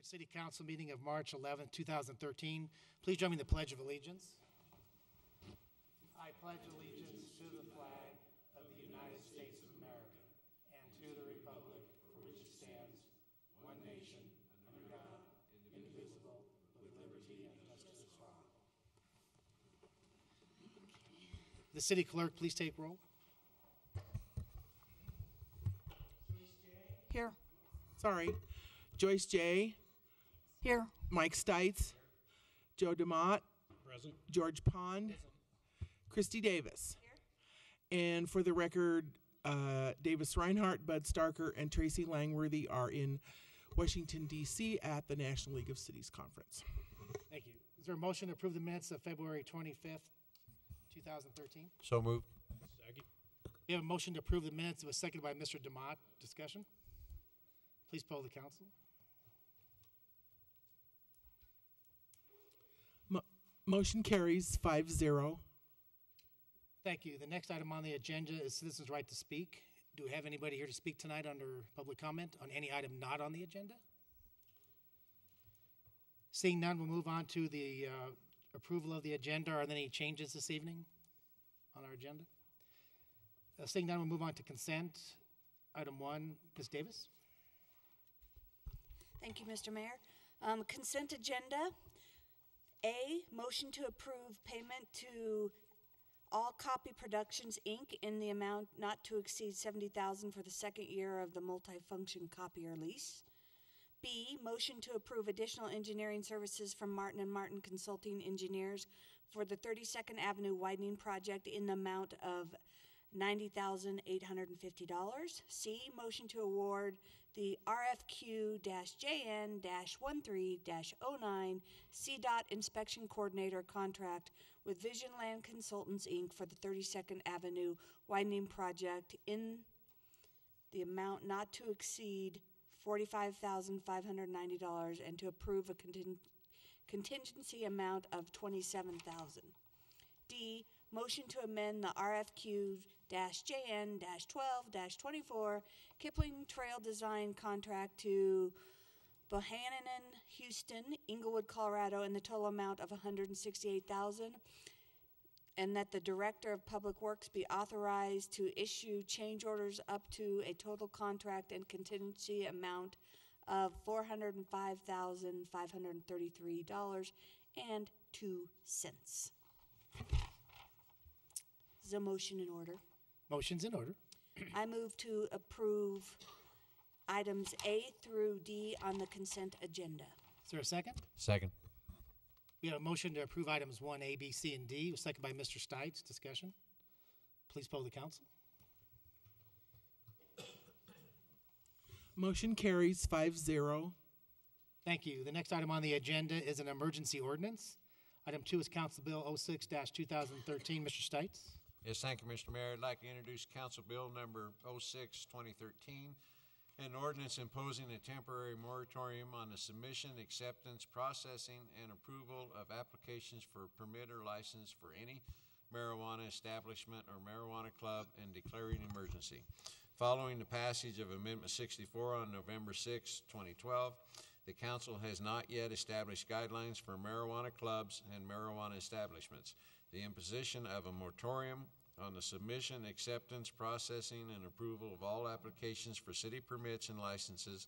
Woodbridge City Council meeting of March 11, 2013. Please join me in the Pledge of Allegiance. I pledge allegiance to the flag of the United States of America and to the republic for which it stands, one nation, under God, indivisible, with liberty and justice for all. The city clerk, please take roll. Here. Sorry. Joyce J. Here. Mike Stites. Joe DeMott. Present. George Pond. Christy Davis. Here. And for the record, Davis Reinhardt, Bud Starker, and Tracy Langworthy are in Washington, D.C. at the National League of Cities Conference. Thank you. Is there a motion to approve the minutes of February 25th, 2013? So moved. Second. We have a motion to approve the minutes. It was seconded by Mr. DeMott. Discussion? Please poll the council. Motion carries 5-0. Thank you. The next item on the agenda is citizens' right to speak. Do we have anybody here to speak tonight under public comment on any item not on the agenda? Seeing none, we'll move on to the approval of the agenda. Are there any changes this evening on our agenda? Seeing none, we'll move on to consent. Item 1, Ms. Davis. Thank you, Mr. Mayor. Consent agenda. A, motion to approve payment to All Copy Productions, Inc. in the amount not to exceed $70,000 for the second year of the multifunction copier lease. B, motion to approve additional engineering services from Martin & Martin Consulting Engineers for the 32nd Avenue widening project in the amount of $90,850. C, motion to award the RFQ-JN-13-09 CDOT Inspection Coordinator contract with Vision Land Consultants, Inc. for the 32nd Avenue widening project in the amount not to exceed $45,590 and to approve a contingency amount of $27,000. D, motion to amend the RFQ-JN-12-24 Kipling Trail Design contract to Bohannan, Houston, Inglewood, Colorado, in the total amount of $168,000, and that the Director of Public Works be authorized to issue change orders up to a total contract and contingency amount of $405,533.02. Is a motion in order? Motion's in order. I move to approve items A through D on the consent agenda. Is there a second? Second. We have a motion to approve items 1A, B, C, and D. It was seconded by Mr. Stites. Discussion? Please poll the council. Motion carries 5-0. Thank you. The next item on the agenda is an emergency ordinance. Item 2 is Council Bill 06-2013. Mr. Stites. Yes, thank you, Mr. Mayor. I'd like to introduce Council Bill number 06-2013, an ordinance imposing a temporary moratorium on the submission, acceptance, processing, and approval of applications for permit or license for any marijuana establishment or marijuana club and declaring an emergency. Following the passage of Amendment 64 on November 6, 2012, the Council has not yet established guidelines for marijuana clubs and marijuana establishments. The imposition of a moratorium on the submission, acceptance, processing, and approval of all applications for city permits and licenses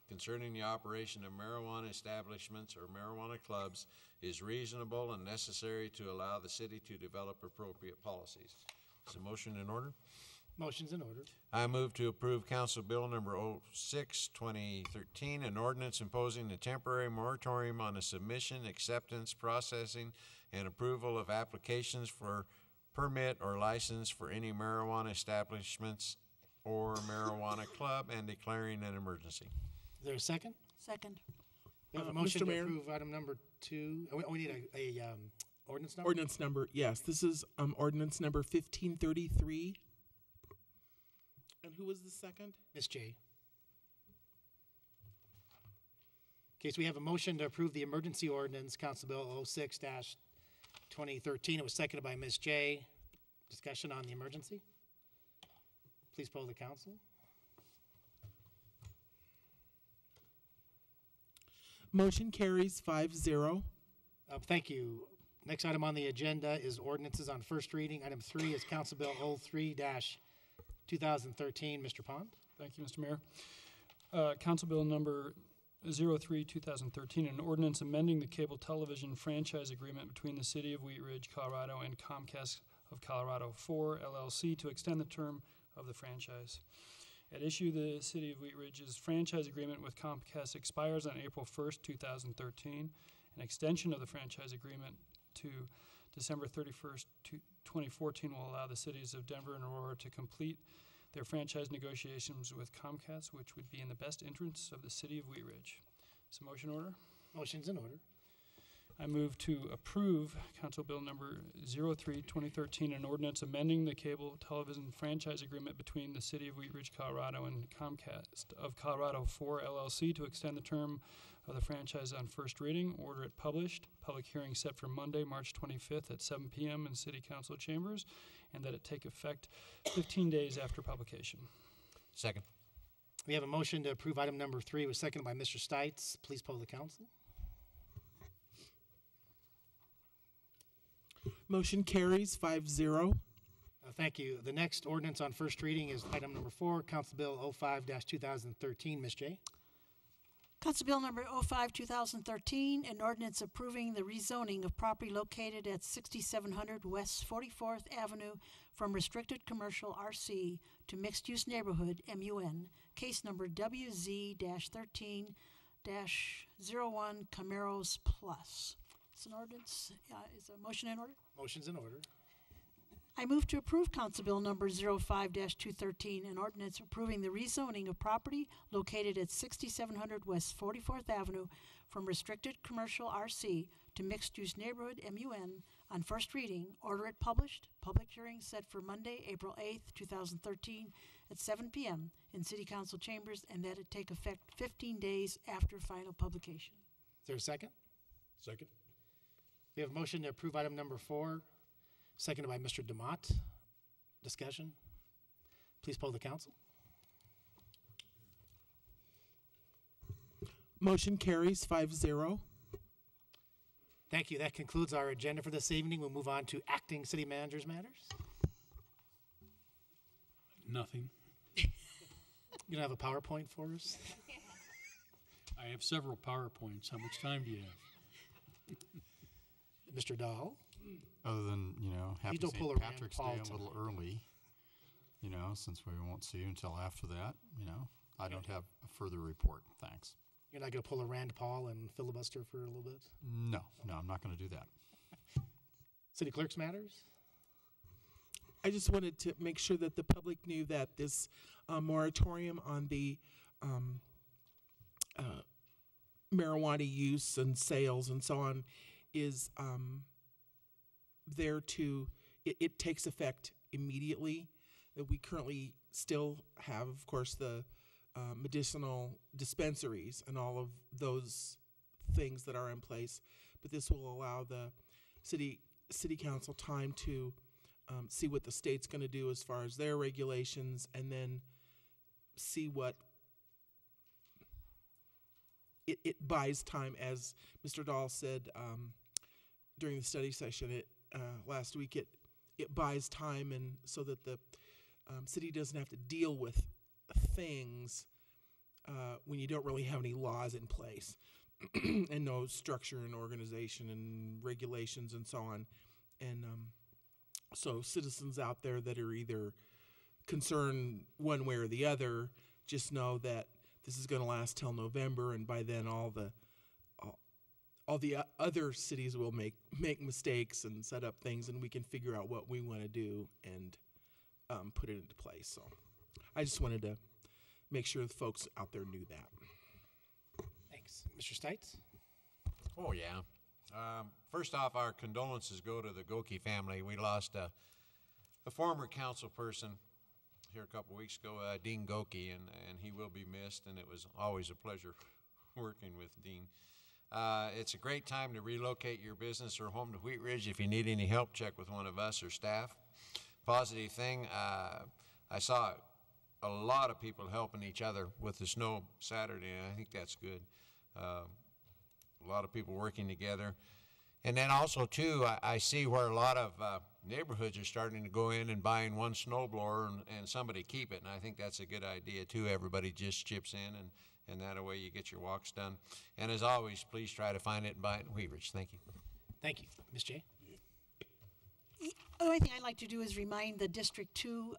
concerning the operation of marijuana establishments or marijuana clubs is reasonable and necessary to allow the city to develop appropriate policies. Is a motion in order? Motion's in order. I move to approve Council Bill number 06-2013, an ordinance imposing a temporary moratorium on the submission, acceptance, processing, and approval of applications for permit or license for any marijuana establishments or marijuana club and declaring an emergency. Is there a second? Second. We have a motion Mr. to Mayor? approve item number 2. We need a ordinance number? Ordinance number, yes. This is ordinance number 1533. And who was the second? Ms. J. Okay, so we have a motion to approve the emergency ordinance, Council Bill 06-2013. It was seconded by Ms. J. Discussion on the emergency. Please poll the council. Motion carries 5-0. Thank you. Next item on the agenda is ordinances on first reading. Item 3 is Council Bill 03-2013. Mr. Pond? Thank you, Mr. Mayor. Council Bill number 03-2013, an ordinance amending the cable television franchise agreement between the City of Wheat Ridge, Colorado and Comcast of Colorado 4 LLC to extend the term of the franchise. At issue, the City of Wheat Ridge's franchise agreement with Comcast expires on April 1st, 2013. An extension of the franchise agreement to December 31st, 2014 will allow the cities of Denver and Aurora to complete their franchise negotiations with Comcast, which would be in the best interests of the City of Wheat Ridge. Is a motion order? Motion's in order. I move to approve Council Bill number 03-2013, an ordinance amending the cable television franchise agreement between the City of Wheat Ridge, Colorado and Comcast of Colorado 4 LLC to extend the term of the franchise on first reading, order it published, public hearing set for Monday, March 25th at 7 p.m. in City Council chambers, and that it take effect 15 days after publication. Second. We have a motion to approve item number 3, was seconded by Mr. Stites. Please poll the council. Motion carries 5-0. Thank you. The next ordinance on first reading is item number 4, Council Bill 05-2013. Ms. J. Council Bill number 05-2013, an ordinance approving the rezoning of property located at 6700 West 44th Avenue from restricted commercial RC to mixed-use neighborhood MUN, case number WZ-13-01 Camaros Plus. It's an ordinance. Is a motion in order? Motion's in order. I move to approve Council Bill number 05-213, an ordinance approving the rezoning of property located at 6700 West 44th Avenue from restricted commercial RC to mixed-use neighborhood MUN on first reading, order it published, public hearing set for Monday, April 8th, 2013 at 7 p.m. in City Council chambers, and that it take effect 15 days after final publication. Is there a second? Second. We have a motion to approve item number 4, seconded by Mr. DeMott. Discussion? Please poll the council. Motion carries 5-0. Thank you. That concludes our agenda for this evening. We'll move on to acting city managers matters. Nothing. You don't have a PowerPoint for us? I have several PowerPoints. How much time do you have? Mr. Dahl? Other than, happy don't pull a St. Rand Patrick's Paul Day a little early, since we won't see you until after that, I don't have a further report. Thanks. You're not going to pull a Rand Paul and filibuster for a little bit? No, I'm not going to do that. City clerks matters? I just wanted to make sure that the public knew that this moratorium on the marijuana use and sales and so on is there to, it takes effect immediately. That we currently still have, of course, the medicinal dispensaries and all of those things that are in place, but this will allow the city council time to see what the state's going to do as far as their regulations, and then see what it buys time. As Mr. Dahl said during the study session last week, it buys time, and so that the city doesn't have to deal with things when you don't really have any laws in place and no structure and organization and regulations and so on. And so citizens out there that are either concerned one way or the other, just know that this is going to last till November, and by then all the other cities will make mistakes and set up things, and we can figure out what we want to do and put it into place. So I just wanted to make sure the folks out there knew that. Thanks. Mr. Stites? Oh, yeah. First off, our condolences go to the Goki family. We lost a former council person here a couple weeks ago, Dean Goki, and he will be missed, and it was always a pleasure working with Dean. It's a great time to relocate your business or home to Wheat Ridge. If you need any help, check with one of us or staff. Positive thing, I saw a lot of people helping each other with the snow Saturday, and I think that's good. a lot of people working together. And then also, too, I see where a lot of neighborhoods are starting to go in and buying one snow blower and somebody keep it. And I think that's a good idea, too. Everybody just chips in, and that way you get your walks done. And as always, please try to find it and buy it in Wheat Ridge. Thank you. Thank you. Ms. J? The only thing I'd like to do is remind the District 2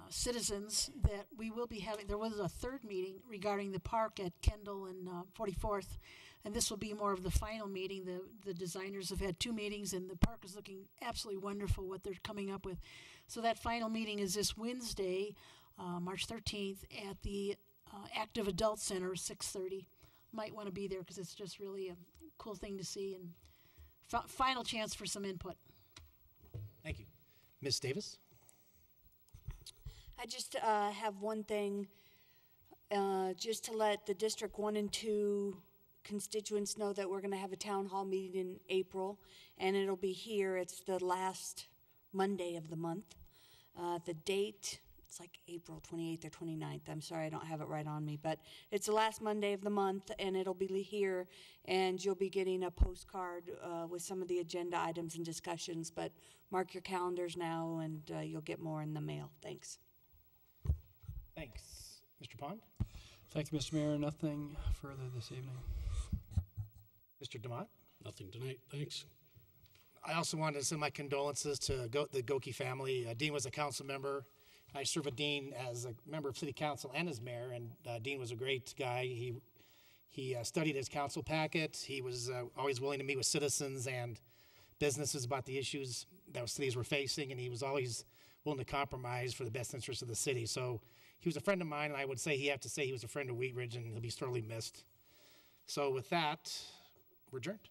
citizens that we will be having, there was a third meeting regarding the park at Kendall and 44th, and this will be more of the final meeting. The designers have had 2 meetings, and the park is looking absolutely wonderful what they're coming up with. So that final meeting is this Wednesday, March 13th, at the Active Adult Center, 6:30. Might want to be there because it's just really a cool thing to see, and final chance for some input. Thank you. Ms. Davis? I just have one thing, just to let the District 1 and 2 constituents know that we're going to have a town hall meeting in April, and it'll be here. It's the last Monday of the month. The date, it's like April 28th or 29th. I'm sorry, I don't have it right on me, but it's the last Monday of the month, and it'll be here, and you'll be getting a postcard with some of the agenda items and discussions, but mark your calendars now, and you'll get more in the mail. Thanks. Thanks. Mr. Pond? Thank you, Mr. Mayor. Nothing further this evening. Mr. DeMott? Nothing tonight, thanks. I also wanted to send my condolences to the Goki family. Dean was a council member. I served with Dean as a member of city council and as mayor, and Dean was a great guy. He studied his council packet. He was always willing to meet with citizens and businesses about the issues that cities were facing, and he was always willing to compromise for the best interest of the city. So he was a friend of mine, and I would say he was a friend of Wheat Ridge, and he'll be sorely missed. So with that, we're adjourned.